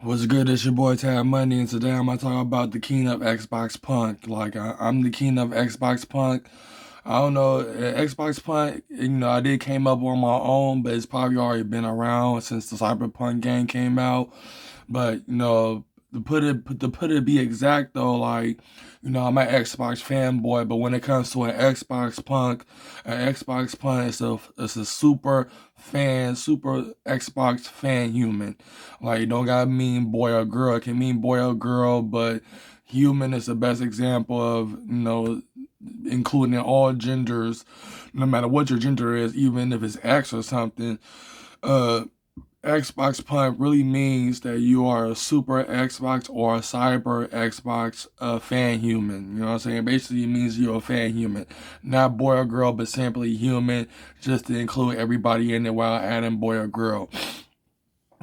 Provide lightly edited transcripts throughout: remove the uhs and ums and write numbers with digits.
What's good? It's your boy Tab Money, and today I'm gonna talk about the King of Xboxpunk. I'm the King of Xboxpunk. I don't know, Xboxpunk. I did came up on my own, but it's probably already been around since the Cyberpunk game came out. But to put it be exact though, I'm an Xbox fanboy, but when it comes to an Xbox Punk is a super Xbox fan human. Like, it don't gotta mean boy or girl. It can mean boy or girl, but human is the best example of, including all genders, no matter what your gender is, even if it's X or something. Uh, Xbox Punk really means that you are a super Xbox or a cyber Xbox fan human. You know what I'm saying? Basically, it means you're a fan human. Not boy or girl, but simply human, just to include everybody in it while adding boy or girl.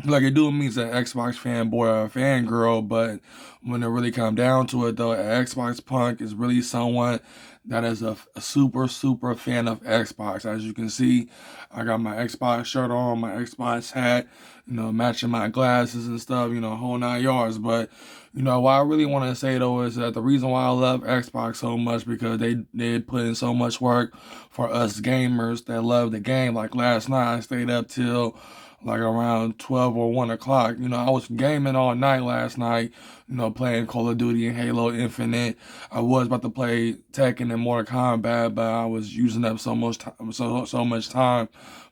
Like, it do means an Xbox fanboy or a fangirl, but when it really come down to it, though, an Xbox Punk is really someone that is a super fan of Xbox. As you can see, I got my Xbox shirt on, my Xbox hat, matching my glasses and stuff, whole 9 yards. But what I really want to say though is that the reason why I love Xbox so much because they put in so much work for us gamers that love the game. Like last night, I stayed up till like around 12 or 1 o'clock. I was gaming all night last night, playing Call of Duty and Halo Infinite. I was about to play Tekken and Mortal Kombat, but I was using up so much time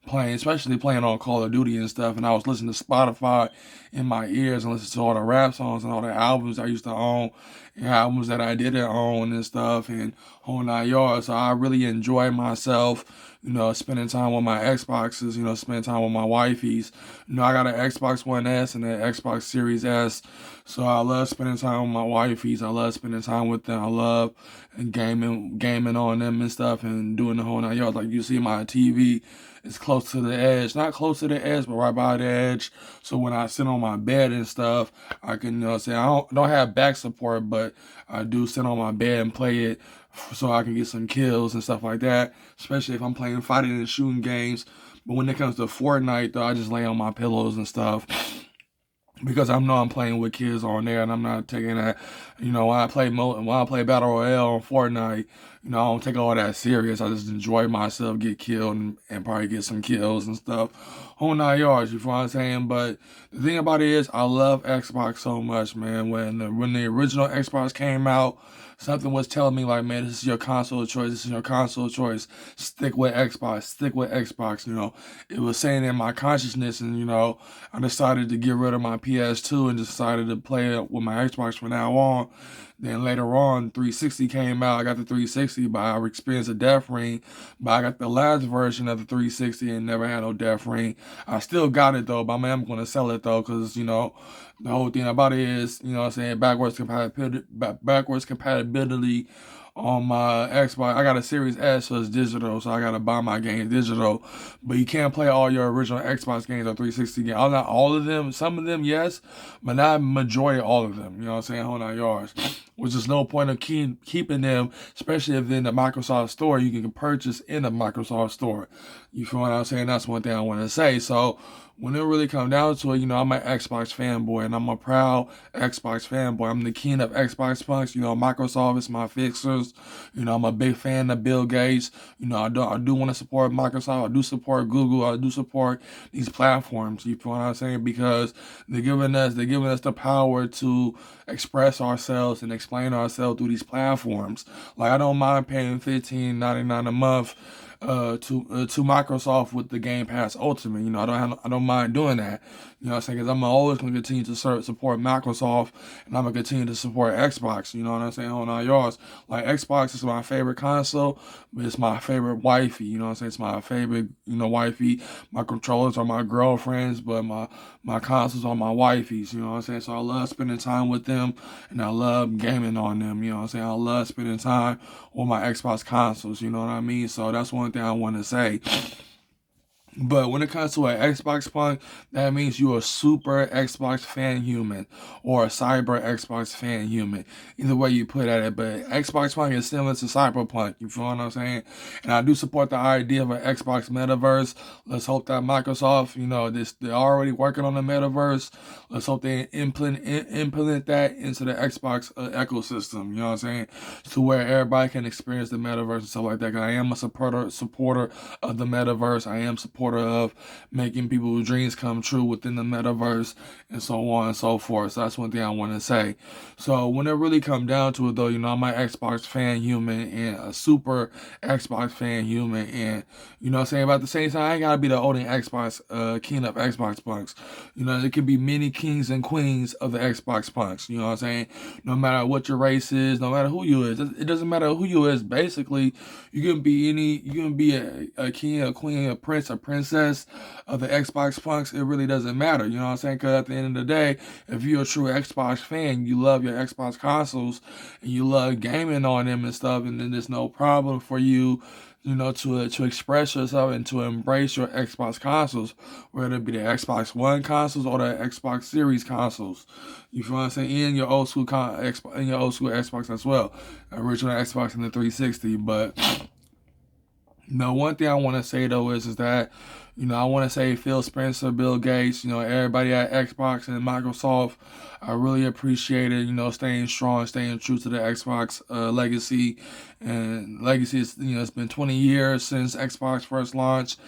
playing, especially playing on Call of Duty and stuff. And I was listening to Spotify in my ears and listening to all the rap songs and all the albums I used to own, and albums that I didn't own and stuff, and whole 9 yards. So I really enjoy myself, spending time with my Xboxes, spending time with my wifeys. I got an Xbox One S and an Xbox Series S. So I love spending time with my wifeys. I love spending time with them. I love gaming on them and stuff and doing the whole 9 yards. Like, you see my TV is close to the edge. Not close to the edge, but right by the edge. So when I sit on my bed and stuff, I can, say I don't have back support, but I do sit on my bed and play it so I can get some kills and stuff like that, especially if I'm playing fighting and shooting games. But when it comes to Fortnite, though, I just lay on my pillows and stuff because I know I'm playing with kids on there, and I'm not taking that. When I play battle royale on Fortnite, I don't take all that serious. I just enjoy myself, get killed, and probably get some kills and stuff. Whole 9 yards, you feel what I'm saying? But the thing about it is, I love Xbox so much, man. When the original Xbox came out, something was telling me like, man, this is your console of choice. This is your console of choice. Stick with Xbox. Stick with Xbox. It was saying in my consciousness, and I decided to get rid of my PS2 and decided to play it with my Xbox from now on. Then later on, 360 came out. I got the 360, but I experienced a death ring. But I got the last version of the 360 and never had no death ring. I still got it though, but I'm going to sell it though, because the whole thing about it is, what I'm saying, backwards compatibility on my Xbox. I got a Series S, so it's digital, so I gotta buy my games digital. But you can't play all your original Xbox games or 360 games. Not all of them. Some of them, yes, but not majority of all of them. You know what I'm saying? Whole 9 yards. Which is no point of keeping them, especially if in the Microsoft Store you can purchase in the Microsoft Store. You feel what I'm saying? That's one thing I want to say. So when it really comes down to it, I'm an Xbox fanboy, and I'm a proud Xbox fanboy. I'm the king of Xbox punks. Microsoft is my fixers. I'm a big fan of Bill Gates. I do want to support Microsoft. I do support Google. I do support these platforms. You feel what I'm saying? Because they're giving us the power to express ourselves and explain ourselves through these platforms. Like, I don't mind paying $15.99 a month to Microsoft with the Game Pass Ultimate. I don't mind doing that. You know what I'm saying? Because I'm always going to continue to support Microsoft, and I'm going to continue to support Xbox. You know what I'm saying? On all yours. Like, Xbox is my favorite console, but it's my favorite wifey. You know what I'm saying? It's my favorite, wifey. My controllers are my girlfriends, but my consoles are my wifeys. You know what I'm saying? So I love spending time with them, and I love gaming on them. You know what I'm saying? I love spending time with my Xbox consoles. You know what I mean? So that's one thing I want to say. But when it comes to an Xbox punk, that means you're a super Xbox fan human or a cyber Xbox fan human. Either way you put at it, but Xbox punk is similar to cyberpunk. You feel what I'm saying? And I do support the idea of an Xbox metaverse. Let's hope that Microsoft, they're already working on the metaverse. Let's hope they implement that into the Xbox ecosystem. You know what I'm saying? To where everybody can experience the metaverse and stuff like that. 'Cause I am a supporter of the metaverse. I am supporter of making people's dreams come true within the metaverse and so on and so forth. So that's one thing I want to say. So when it really come down to it though, I'm an Xbox fan human and a super Xbox fan human, and what I'm saying, about the same time I ain't gotta be the only Xbox king of Xbox punks. There could be many kings and queens of the Xbox punks. You know what I'm saying? No matter what your race is, no matter who you is, it doesn't matter who you is. Basically, you can be a king, a queen, a prince, a princess of the Xbox punks. It really doesn't matter. You know what I'm saying? Because at the end of the day, if you're a true Xbox fan, you love your Xbox consoles and you love gaming on them and stuff, and then there's no problem for you, to express yourself and to embrace your Xbox consoles, whether it be the Xbox One consoles or the Xbox Series consoles. You feel what I'm saying? In your old school in your old school Xbox as well, original Xbox and the 360. But one thing I want to say though is that, I want to say Phil Spencer, Bill Gates, everybody at Xbox and Microsoft, I really appreciate it, staying strong, staying true to the Xbox legacy. And legacy is, it's been 20 years since Xbox first launched.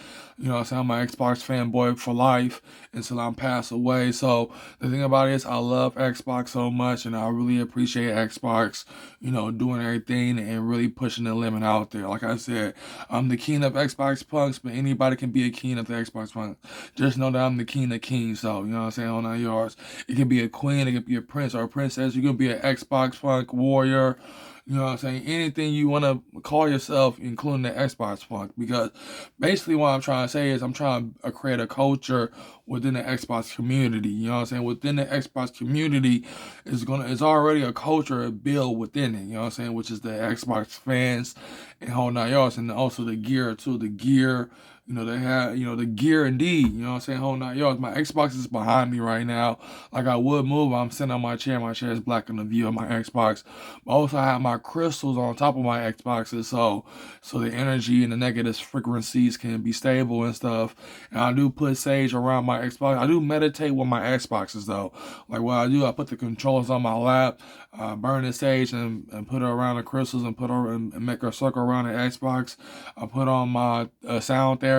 So I'm an Xbox fanboy for life until I'm passed away. So the thing about it is I love Xbox so much, and I really appreciate Xbox, doing everything and really pushing the limit out there. Like I said, I'm the king of Xbox punks, but anybody can be a king of the Xbox punk. Just know that I'm the king of kings, so, you know what I'm saying, on 9 yards. It could be a queen, it could be a prince or a princess. You could be an Xbox punk warrior. You know what I'm saying? Anything you want to call yourself, including the Xbox punk. Because basically what I'm trying to say is I'm trying to create a culture within the Xbox community. You know what I'm saying? Within the Xbox community is already a culture built within it. You know what I'm saying? Which is the Xbox fans and whole 9 yards, and also the gear too. The gear. They have, the gear indeed, you know what I'm saying, whole 9 yards. My Xbox is behind me right now. Like I would move, I'm sitting on my chair. My chair is blocking the view of my Xbox. But also I have my crystals on top of my Xboxes, so the energy and the negative frequencies can be stable and stuff. And I do put sage around my Xbox. I do meditate with my Xboxes though. Like what I do, I put the controllers on my lap, burn the sage and put it around the crystals and put her and make a circle around the Xbox. I put on my sound therapy,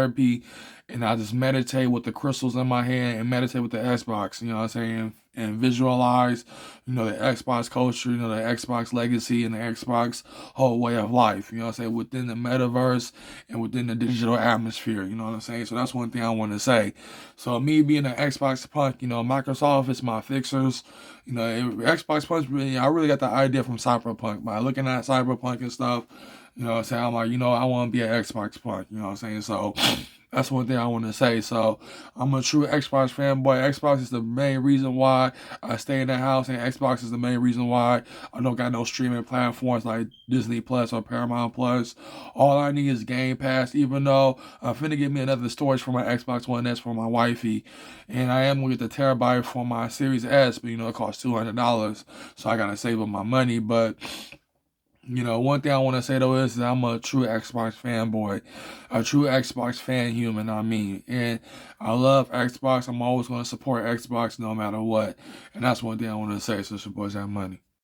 and I just meditate with the crystals in my hand and meditate with the Xbox, you know what I'm saying? And visualize, the Xbox culture, the Xbox legacy and the Xbox whole way of life, you know what I'm saying, within the metaverse and within the digital atmosphere, you know what I'm saying? So that's one thing I want to say. So me being an Xbox punk, Microsoft is my fixers. Xbox punk, I really got the idea from Cyberpunk. By looking at Cyberpunk and stuff, you know what I'm saying, I'm like, I want to be an Xbox punk, you know what I'm saying? So that's one thing I want to say. So I'm a true Xbox fanboy. Xbox is the main reason why I stay in the house, and Xbox is the main reason why I don't got no streaming platforms like Disney Plus or Paramount Plus. All I need is Game Pass, even though I'm finna get me another storage for my Xbox One S for my wifey. And I am gonna get the terabyte for my Series S, but it costs $200. So I gotta save up my money. But one thing I want to say though is that I'm a true Xbox fanboy, a true Xbox fan human, and I love Xbox. I'm always going to support Xbox no matter what, and that's one thing I want to say. So, your boys have money.